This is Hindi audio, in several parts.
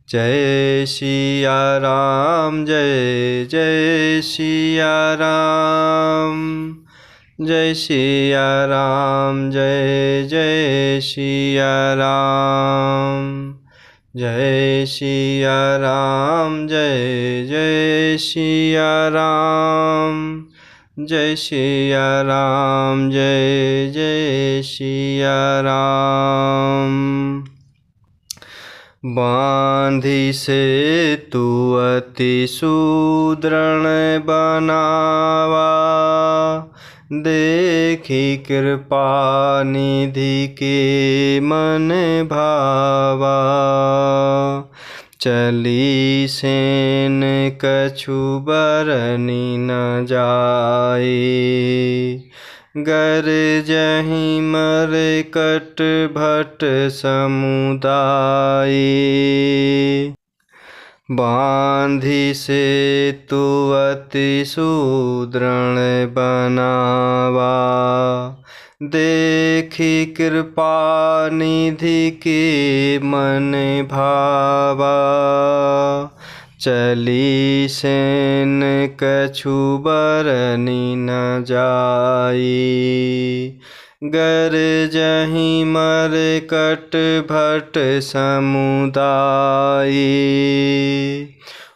जय सिया राम, जय जय सिया राम। जय सिया राम, जय जय सिया राम। जय सिया राम, जय जय सिया राम। जय सिया राम, जय जय सिया राम। बांधी से तू अति सुदृढ़ बनावा, देखी कृपा निधि के मन भावा। चली सेन कछु बरनी न जाए, गर जहीं मर कट भट समुदाय। बांधी से तू अति सुदृढ़ बनावा, देखी कृपा निधि के मन भावा। चली सेन कछु बरनी न जाई, गर जहीं मर कट भट समुदाय।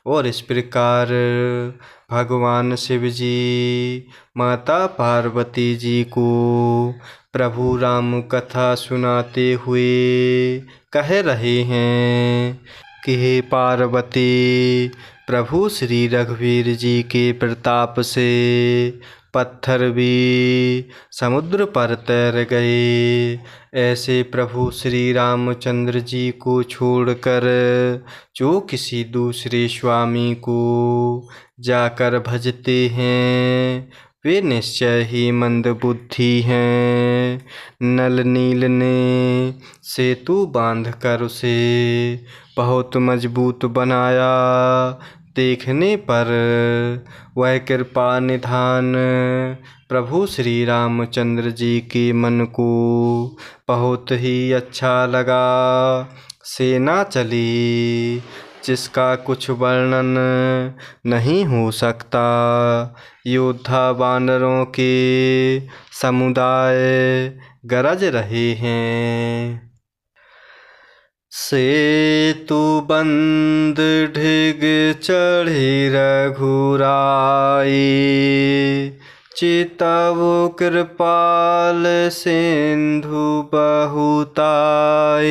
और इस प्रकार भगवान शिव जी माता पार्वती जी को प्रभु राम कथा सुनाते हुए कह रहे हैं कि हे पार्वती, प्रभु श्री रघुवीर जी के प्रताप से पत्थर भी समुद्र पर तैर गए। ऐसे प्रभु श्री रामचंद्र जी को छोड़कर जो किसी दूसरे स्वामी को जाकर भजते हैं, वे निश्चय ही मंदबुद्धि हैं। नल नील ने सेतु बांधकर उसे बहुत मजबूत बनाया, देखने पर वह कृपा निधान प्रभु श्री रामचंद्र जी के मन को बहुत ही अच्छा लगा। सेना चली जिसका कुछ वर्णन नहीं हो सकता। योद्धा वानरों के समुदाय गरज रहे हैं। सेतु बंद ढिग चढ़ी रघुराई, चितवु कृपाल सिंधु बहुताई।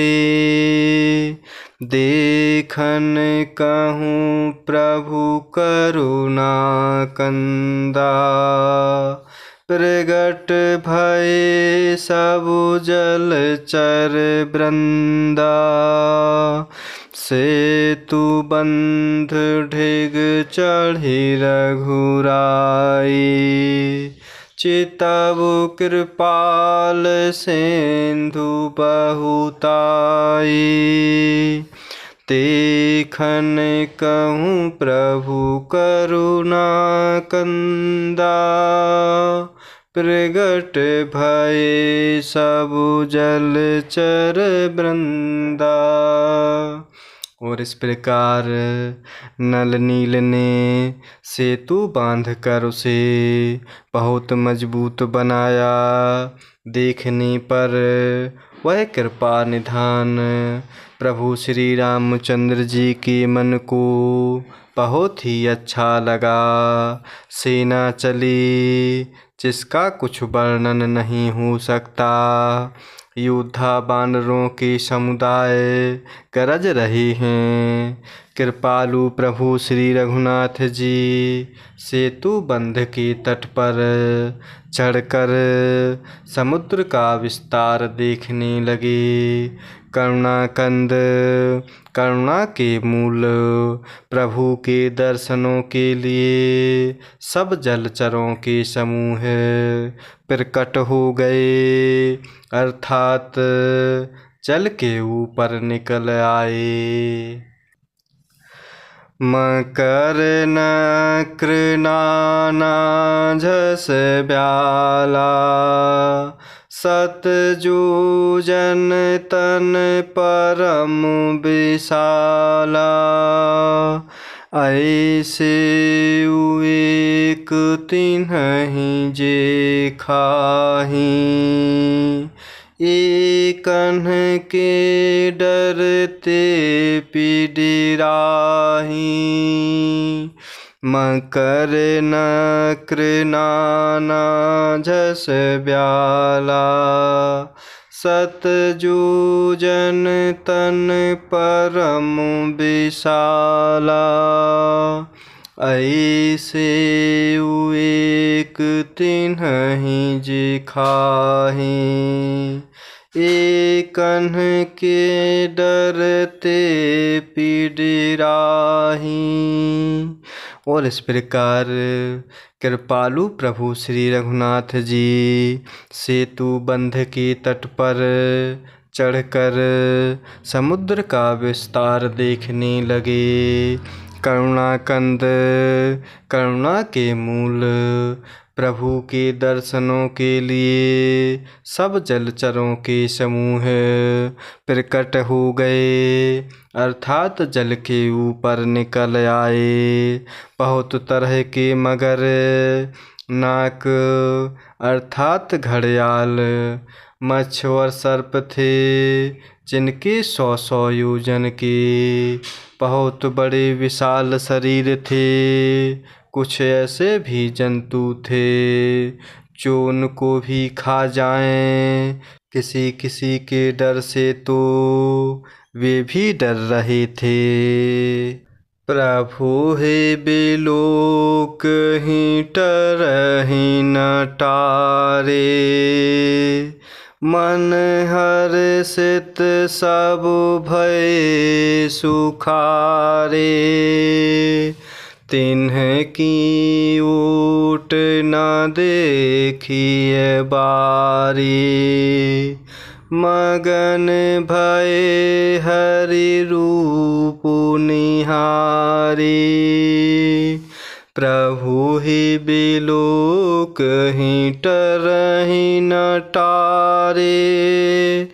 देखन कहूँ प्रभु करुणा कंदा, प्रगट भय सबु जलचर वृंदा। सेतु बंध ढिग चढ़ी रघुराई, चितवु कृपाल सिंधु बहुताई। देखन कहूँ प्रभु करुणा कंदा, प्रगट भय सबु जलचर वृंदा। और इस प्रकार नल नील ने सेतु बांधकर उसे बहुत मजबूत बनाया। देखने पर वह कृपा निधान प्रभु श्री रामचंद्र जी के मन को बहुत ही अच्छा लगा। सेना चली जिसका कुछ वर्णन नहीं हो सकता। योद्धा वानरों के समुदाय गरज रहे हैं। कृपालु प्रभु श्री रघुनाथ जी सेतु बंध के तट पर चढ़कर समुद्र का विस्तार देखने लगे। करुणाकंद करुणा के मूल प्रभु के दर्शनों के लिए सब जलचरों के समूह प्रकट हो गए, अर्थात जल के ऊपर निकल आए। मकर नक्र नाना झस ब्याला, सतजोजन तन परम विशाला। ऐसे एक तिन्हि जे खाही। एकन के डरते पिडिराही। मकर नक्र नाना झस ब्याला। सतजोजन तन परम विशाला। ऐसे एक तिन्हि जे खाही। एकन के डरते पिडिराही। और इस प्रकार कृपालु प्रभु श्री रघुनाथ जी सेतु बंध के तट पर चढ़कर समुद्र का विस्तार देखने लगे। करुणाकंद करुणा के मूल प्रभु के दर्शनों के लिए सब जलचरों के समूह प्रकट हो गए, अर्थात जल के ऊपर निकल आए। बहुत तरह के मगर, नाग अर्थात घड़ियाल, मच्छ और सर्प थे, जिनके 100 योजन के बहुत बड़े विशाल शरीर थे। कुछ ऐसे भी जंतु थे जो उनको भी खा जाएं। किसी किसी के डर से तो वे भी डर रहे थे। प्रभु हे बिलोक ही टरहि न टारे। मन हर्षित सब भय सुखारे। तिन्हकी ओट न देखिए बारी। मगन भय हरि रूप निहारी। प्रभु ही बिलोक ही टरहि न टारे।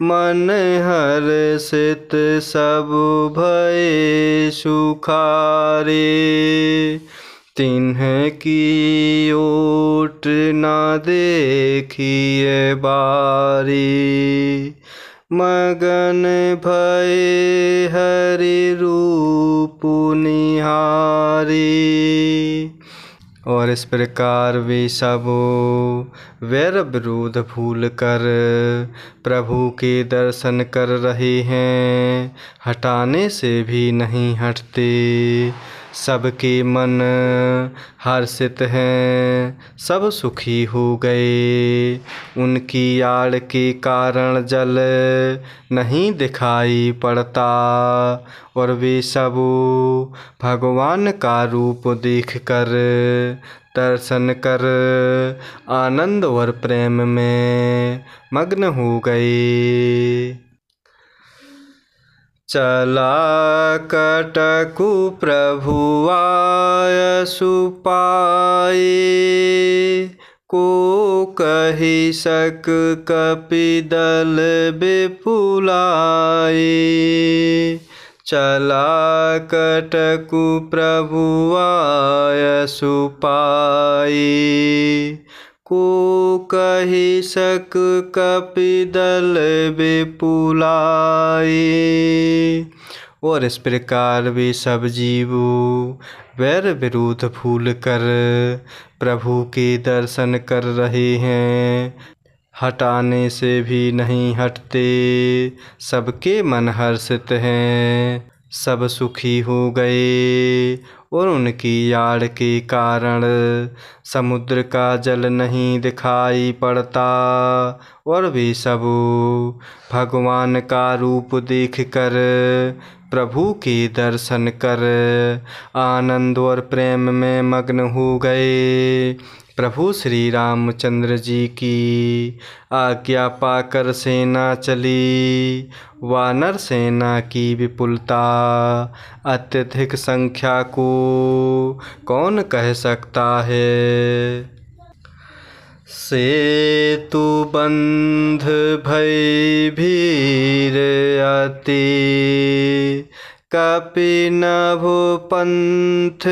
मन हर्षित सब भय सुखारे। तिन्हकी ओट न देखिए बारी। मगन भय हरि रूप निहारी। और इस प्रकार वे सब वैर विरोध भूल कर प्रभु के दर्शन कर रहे हैं, हटाने से भी नहीं हटते। सबके मन हर्षित हैं, सब सुखी हो गए। उनकी आड़ के कारण जल नहीं दिखाई पड़ता और वे सब भगवान का रूप देखकर दर्शन कर आनंद और प्रेम में मग्न हो गए। चला कटकु प्रभु आयसु पाए। को कहि सक कपिदल विपुलाए। चला कटकु प्रभु आयसु पाए। को कहि सक कपिदल विपुलाए। और इस प्रकार वे सब जीव वैर विरोध भूल कर प्रभु के दर्शन कर रहे हैं, हटाने से भी नहीं हटते। सबके मन हर्षित हैं, सब सुखी हो गए और उनकी आड़ के कारण समुद्र का जल नहीं दिखाई पड़ता और वे सब भगवान का रूप देखकर प्रभु के दर्शन कर आनंद और प्रेम में मग्न हो गए। प्रभु श्री रामचंद्र जी की आज्ञा पाकर सेना चली। वानर सेना की विपुलता अत्यधिक संख्या को कौन कह सकता है। सेतु बंध भय भीर अति, कपि नभो पंथ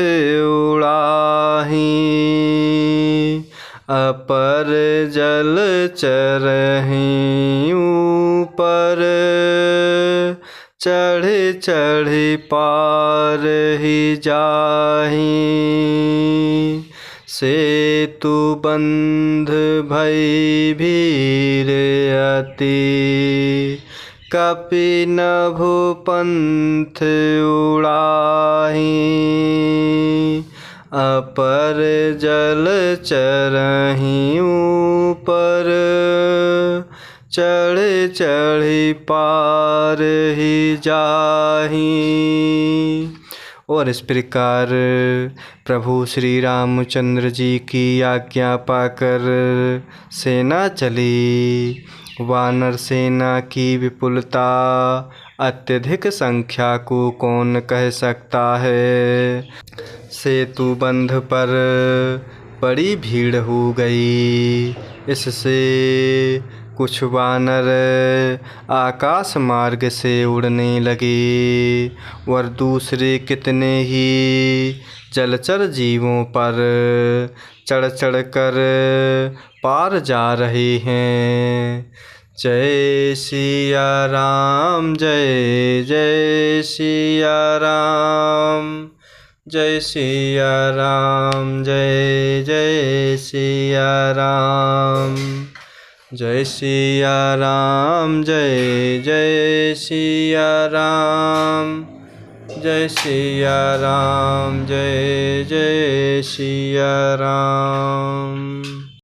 उड़ाही। अपर जल चरहि ऊपर, चढ़े चढ़े पार ही जाहि। सेतु बंध भय भीर अति, कपि नभो पंथ उड़ाही। अपर जल चरहि ऊपर, चढ़े चढ़े पार ही जाहि। और इस प्रकार प्रभु श्री रामचंद्र जी की आज्ञा पाकर सेना चली। वानर सेना की विपुलता अत्यधिक संख्या को कौन कह सकता है। सेतु बंध पर बड़ी भीड़ हो गई। इससे कुछ वानर आकाश मार्ग से उड़ने लगे और दूसरे कितने ही जलचर जीवों पर चढ़ चढ़ कर पार जा रहे हैं। जय सिया राम, जय जय सिया राम, जय सिया राम, जय जय सिया राम, जय सिया राम, जय जय सिया राम, जय सिया राम, जय जय सिया राम।